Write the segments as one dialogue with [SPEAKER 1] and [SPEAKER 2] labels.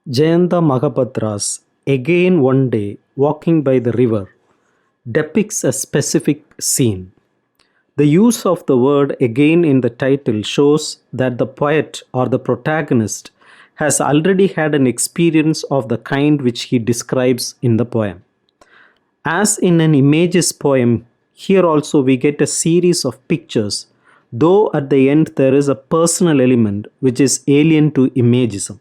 [SPEAKER 1] Jayanta Mahapatra's Again One Day Walking by the River depicts a specific scene. The use of the word again in the title shows that the poet or the protagonist has already had an experience of the kind which he describes in the poem. As in an images poem, here also we get a series of pictures, though at the end there is a personal element which is alien to imagism.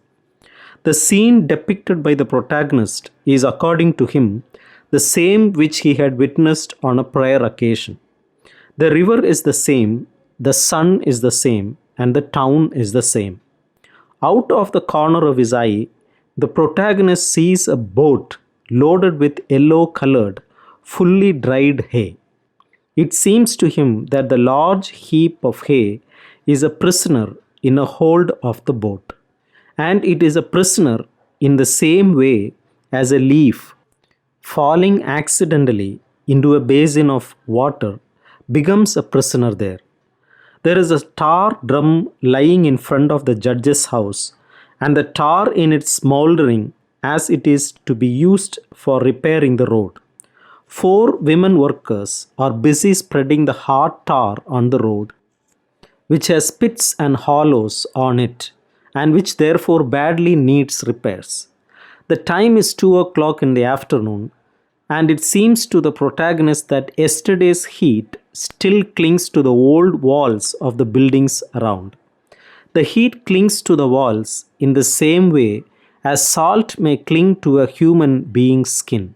[SPEAKER 1] The scene depicted by the protagonist is, according to him, the same which he had witnessed on a prior occasion. The river is the same, the sun is the same, and the town is the same. Out of the corner of his eye, the protagonist sees a boat loaded with yellow colored, fully dried hay. It seems to him that the large heap of hay is a prisoner in a hold of the boat, and it is a prisoner in the same way as a leaf falling accidentally into a basin of water becomes a prisoner there. There is a tar drum lying in front of the judge's house, and the tar in it smouldering as it is to be used for repairing the road. Four women workers are busy spreading the hard tar on the road, which has pits and hollows on it, and which therefore badly needs repairs. The time is 2 o'clock in the afternoon, and it seems to the protagonist that yesterday's heat still clings to the old walls of the buildings around. The heat clings to the walls in the same way as salt may cling to a human being's skin,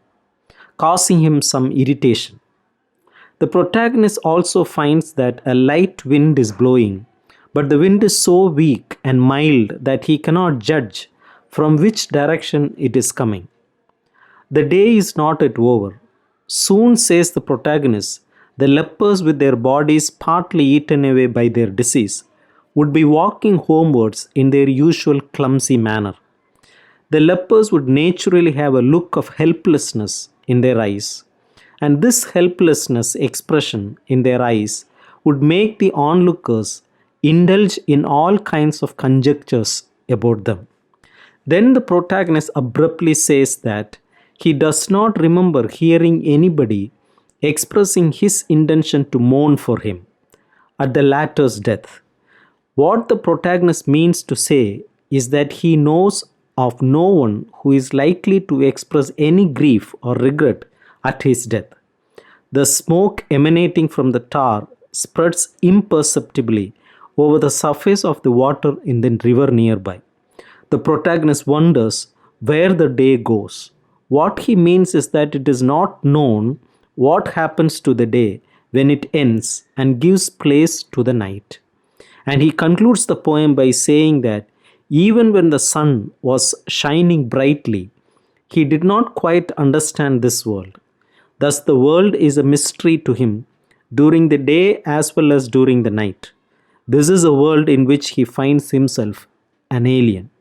[SPEAKER 1] causing him some irritation. The protagonist also finds that a light wind is blowing, but the wind is so weak and mild that he cannot judge from which direction it is coming. The day is not yet over. Soon, says the protagonist, the lepers with their bodies partly eaten away by their disease would be walking homewards in their usual clumsy manner. The lepers would naturally have a look of helplessness in their eyes, and this helplessness expression in their eyes would make the onlookers indulge in all kinds of conjectures about them. Then the protagonist abruptly says that he does not remember hearing anybody expressing his intention to mourn for him at the latter's death. What the protagonist means to say is that he knows of no one who is likely to express any grief or regret at his death. The smoke emanating from the tar spreads imperceptibly over the surface of the water in the river nearby. The protagonist wonders where the day goes. What he means is that it is not known what happens to the day when it ends and gives place to the night. And he concludes the poem by saying that even when the sun was shining brightly, he did not quite understand this world. Thus, the world is a mystery to him during the day as well as during the night. This is a world in which he finds himself an alien.